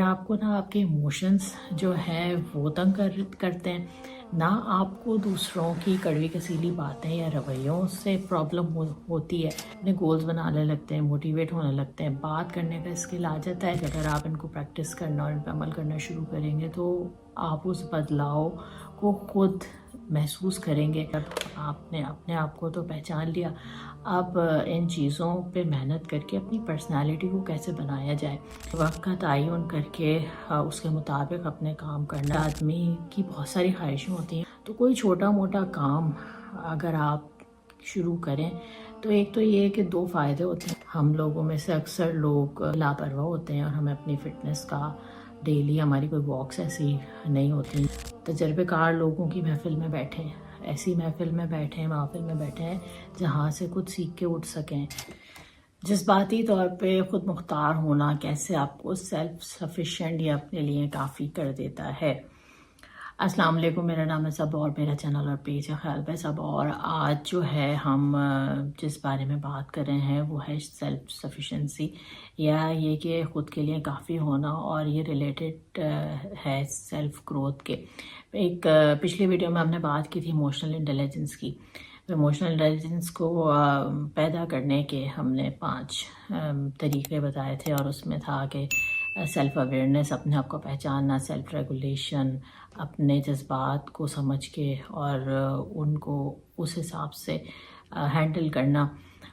آپ کو نہ آپ کے ایموشنز جو ہیں وہ تنگ کرتے ہیں، نہ آپ کو دوسروں کی کڑوی کسیلی باتیں یا رویوں سے پرابلم ہوتی ہے۔ اپنے گولز بنانے لگتے ہیں، موٹیویٹ ہونے لگتے ہیں، بات کرنے کا اسکل آ جاتا ہے۔ اگر آپ ان کو پریکٹس کرنا اور ان پہ عمل کرنا شروع کریں گے تو آپ اس بدلاؤ کو خود محسوس کریں گے۔ جب آپ نے اپنے آپ کو تو پہچان لیا، اب ان چیزوں پہ محنت کر کے اپنی پرسنالٹی کو کیسے بنایا جائے، وقت کا تعین کر کے اس کے مطابق اپنے کام کرنا۔ آدمی کی بہت ساری خواہشیں ہوتی ہیں، تو کوئی چھوٹا موٹا کام اگر آپ شروع کریں تو ایک تو یہ کہ دو فائدے ہوتے ہیں۔ ہم لوگوں میں سے اکثر لوگ لاپرواہ ہوتے ہیں اور ہمیں اپنی فٹنس کا ڈیلی ہماری کوئی واکس ایسی نہیں ہوتی۔ تجربے کار لوگوں کی محفل میں بیٹھے ہیں، ایسی محفل میں بیٹھے ہیں جہاں سے کچھ سیکھ کے اٹھ سکیں۔ جذباتی طور پہ خود مختار ہونا کیسے آپ کو سیلف سفیشینٹ یا اپنے لیے کافی کر دیتا ہے۔ السلام علیکم، میرا نام ہے صبا اور میرا چینل اور پیج ہے خیال پہ صبا، اور آج جو ہے ہم جس بارے میں بات کر رہے ہیں وہ ہے سیلف سفیشینسی، یا یہ کہ خود کے لیے کافی ہونا، اور یہ ریلیٹڈ ہے سیلف گروتھ کے۔ ایک پچھلی ویڈیو میں ہم نے بات کی تھی ایموشنل انٹیلیجنس کی۔ ایموشنل انٹیلیجنس کو پیدا کرنے کے ہم نے 5 طریقے بتائے تھے، اور اس میں تھا کہ سیلف اویئرنیس، اپنے آپ کو پہچاننا، سیلف ریگولیشن، اپنے جذبات کو سمجھ کے اور ان کو اس حساب سے ہینڈل کرنا۔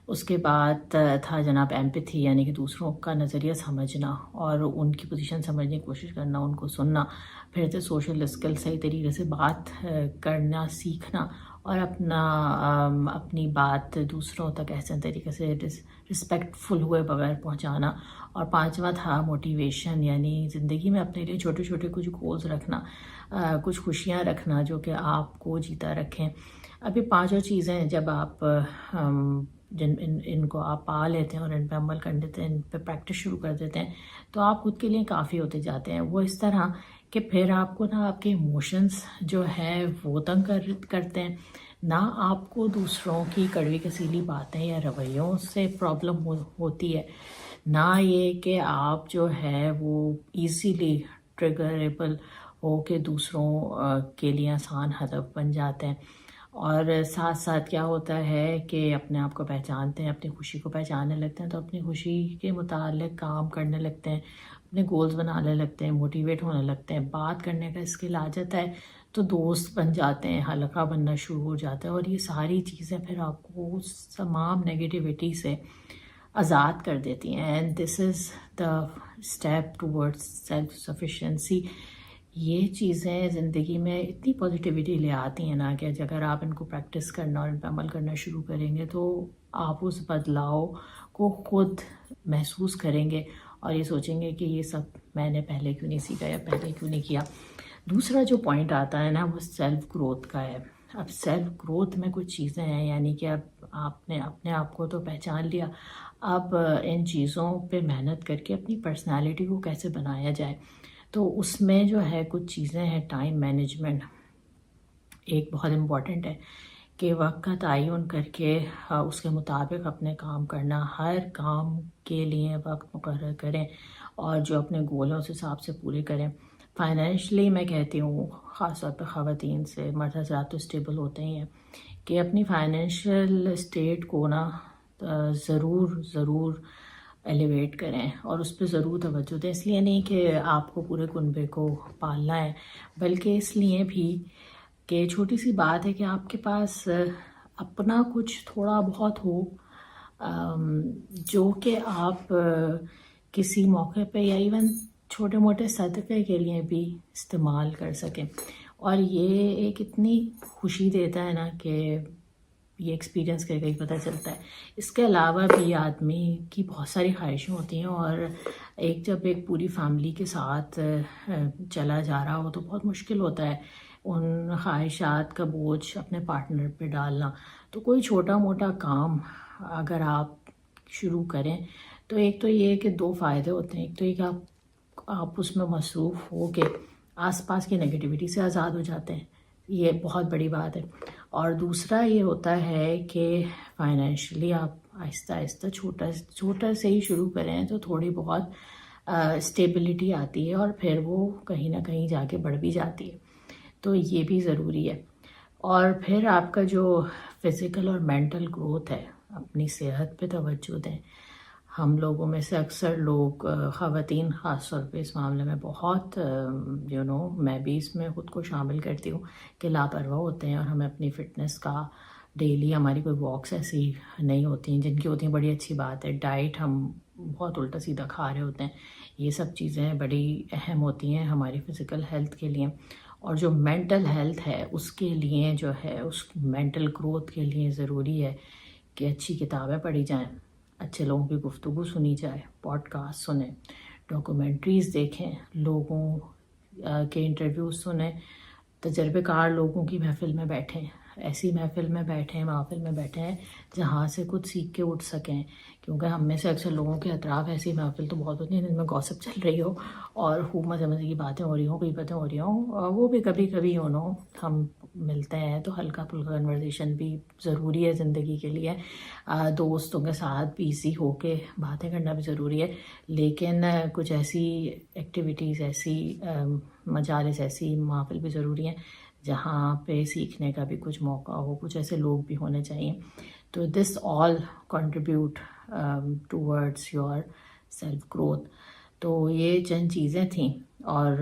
اس کے بعد تھا جناب ایمپتھی، یعنی کہ دوسروں کا نظریہ سمجھنا اور ان کی پوزیشن سمجھنے کی کوشش کرنا، ان کو سننا۔ پھر تھے سوشل اسکل، صحیح طریقے سے بات کرنا سیکھنا اور اپنی بات دوسروں تک احسن طریقے سے رسپیکٹ فل ہوئے بغیر پہنچانا۔ اور 5واں تھا موٹیویشن، یعنی زندگی میں اپنے لیے چھوٹے چھوٹے کچھ گولز رکھنا، کچھ خوشیاں رکھنا جو کہ آپ کو جیتا رکھیں۔ اب یہ 5 چیزیں جب آپ ان کو آپ پا لیتے ہیں اور ان پہ عمل کر دیتے ہیں، ان پہ پریکٹس شروع کر دیتے ہیں، تو آپ خود کے لیے کافی ہوتے جاتے ہیں۔ وہ اس طرح کہ پھر آپ کو نہ آپ کے ایموشنز جو ہیں وہ تنگ کرتے ہیں، نہ آپ کو دوسروں کی کڑوی کسیلی باتیں یا رویوں سے پرابلم ہوتی ہے، نہ یہ کہ آپ جو ہے وہ ایزیلی ٹریگریبل ہو کے دوسروں کے لیے آسان ہدف بن جاتے ہیں۔ اور ساتھ ساتھ کیا ہوتا ہے کہ اپنے آپ کو پہچانتے ہیں، اپنی خوشی کو پہچاننے لگتے ہیں، تو اپنی خوشی کے متعلق کام کرنے لگتے ہیں، اپنے گولز بنانے لگتے ہیں، موٹیویٹ ہونے لگتے ہیں، بات کرنے کا اسکل آ جاتا ہے، تو دوست بن جاتے ہیں، حلقہ بننا شروع ہو جاتا ہے، اور یہ ساری چیزیں پھر آپ کو تمام نیگیٹیوٹی سے آزاد کر دیتی ہیں۔ And this is the step towards self sufficiency. یہ چیزیں زندگی میں اتنی پازیٹیوٹی لے آتی ہیں نا کہ اگر آپ ان کو پریکٹس کرنا اور ان پہ عمل کرنا شروع کریں گے تو آپ اس بدلاؤ کو خود محسوس کریں گے اور یہ سوچیں گے کہ یہ سب میں نے پہلے کیوں نہیں سیکھا یا پہلے کیوں نہیں کیا۔ دوسرا جو پوائنٹ آتا ہے نا وہ سیلف گروتھ کا ہے۔ اب سیلف گروتھ میں کچھ چیزیں ہیں، یعنی کہ اب آپ نے اپنے آپ کو تو پہچان لیا، اب ان چیزوں پہ محنت کر کے اپنی پرسنالٹی کو کیسے بنایا جائے۔ تو اس میں جو ہے کچھ چیزیں ہیں، ٹائم مینجمنٹ ایک بہت امپورٹنٹ ہے کہ وقت کا تعین کر کے اس کے مطابق اپنے کام کرنا، ہر کام کے لیے وقت مقرر کریں اور جو اپنے گول ہیں اس حساب سے پورے کریں۔ فائنینشلی میں کہتی ہوں، خاص طور پہ خواتین سے، مرد حضرات تو اسٹیبل ہوتے ہی ہیں، کہ اپنی فائنینشیل اسٹیٹ کو نا ضرور ایلیویٹ کریں اور اس پہ ضرور توجہ دیں۔ اس لیے نہیں کہ آپ کو پورے کنبے کو پالنا ہے، بلکہ اس لیے بھی کہ چھوٹی سی بات ہے کہ آپ کے پاس اپنا کچھ تھوڑا بہت ہو جو کہ آپ کسی موقع پہ یا ایون چھوٹے موٹے صدقے کے لیے بھی استعمال کر سکیں، اور یہ ایک اتنی خوشی دیتا ہے نا کہ یہ ایکسپیرینس کر کے ہی پتہ چلتا ہے۔ اس کے علاوہ بھی آدمی کی بہت ساری خواہشیں ہوتی ہیں، اور جب ایک پوری فیملی کے ساتھ چلا جا رہا ہو تو بہت مشکل ہوتا ہے ان خواہشات کا بوجھ اپنے پارٹنر پہ ڈالنا۔ تو کوئی چھوٹا موٹا کام اگر آپ شروع کریں تو ایک تو یہ کہ 2 فائدے ہوتے ہیں۔ ایک تو یہ کہ آپ اس میں مصروف ہو کے آس پاس کی نگیٹیوٹی سے آزاد ہو جاتے ہیں، یہ بہت بڑی بات ہے۔ اور دوسرا یہ ہوتا ہے کہ فائنینشلی آپ آہستہ آہستہ چھوٹا سے ہی شروع کریں تو تھوڑی بہت اسٹیبلٹی آتی ہے اور پھر وہ کہیں نہ کہیں جا کے بڑھ بھی جاتی ہے. تو یہ بھی ضروری ہے. اور پھر آپ کا جو فزیکل اور مینٹل گروتھ ہے، اپنی صحت پہ توجہ دیں. ہم لوگوں میں سے اکثر لوگ، خواتین خاص طور پہ اس معاملے میں بہت میں بھی اس میں خود کو شامل کرتی ہوں کہ لاپرواہ ہوتے ہیں، اور ہمیں اپنی فٹنس کا ڈیلی ہماری کوئی واکس ایسی نہیں ہوتی ہیں جن کی ہوتی ہیں بڑی اچھی بات ہے. ڈائٹ ہم بہت الٹا سیدھا کھا رہے ہوتے ہیں. یہ سب چیزیں بڑی اہم ہوتی ہیں ہماری فزیکل ہیلتھ کے لیے. اور جو مینٹل ہیلتھ ہے اس کے لیے جو ہے، اس مینٹل گروتھ کے لیے ضروری ہے کہ اچھی کتابیں پڑھی جائیں، اچھے لوگوں کی گفتگو سنی جائے، پوڈ کاسٹ سنیں، ڈاکومنٹریز دیکھیں، لوگوں کے انٹرویوز سنیں، تجربے کار لوگوں کی محفل میں بیٹھیں. ایسی محفل میں بیٹھیں جہاں سے کچھ سیکھ کے اٹھ سکیں. کیونکہ ہم میں سے اکثر لوگوں کے اطراف ایسی محفل تو بہت ہوتی ہیں جن میں گوسپ چل رہی ہو اور خوب مزے مزے کی باتیں ہو رہی ہوں، غیبتیں ہو رہی ہوں. وہ بھی کبھی کبھی ہم ملتے ہیں تو ہلکا پھلکا کنورزیشن بھی ضروری ہے زندگی کے لیے. دوستوں کے ساتھ بیزی ہو کے باتیں کرنا بھی ضروری ہے، لیکن کچھ ایسی ایکٹیویٹیز، ایسی مجالس، ایسی محافل بھی ضروری ہیں جہاں پہ سیکھنے کا بھی کچھ موقع ہو. کچھ ایسے لوگ بھی ہونے چاہیے. تو this all contribute towards your self growth. تو یہ چند چیزیں تھیں، اور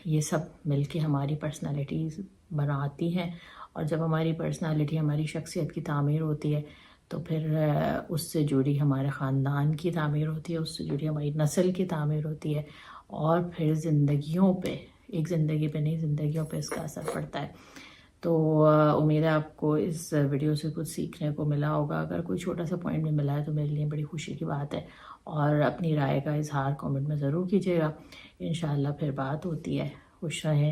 یہ سب مل کے ہماری پرسنالٹیز بناتی ہیں. اور جب ہماری پرسنالٹی، ہماری شخصیت کی تعمیر ہوتی ہے تو پھر اس سے جڑی ہمارے خاندان کی تعمیر ہوتی ہے، اس سے جڑی ہماری نسل کی تعمیر ہوتی ہے، اور پھر زندگیوں پہ، ایک زندگی پہ نہیں، زندگیوں پہ اس کا اثر پڑتا ہے. تو امید ہے آپ کو اس ویڈیو سے کچھ سیکھنے کو ملا ہوگا. اگر کوئی چھوٹا سا پوائنٹ بھی ملا ہے تو میرے لیے بڑی خوشی کی بات ہے. اور اپنی رائے کا اظہار کامنٹ میں ضرور کیجیے گا. انشاءاللہ پھر بات ہوتی ہے. خوش رہیں.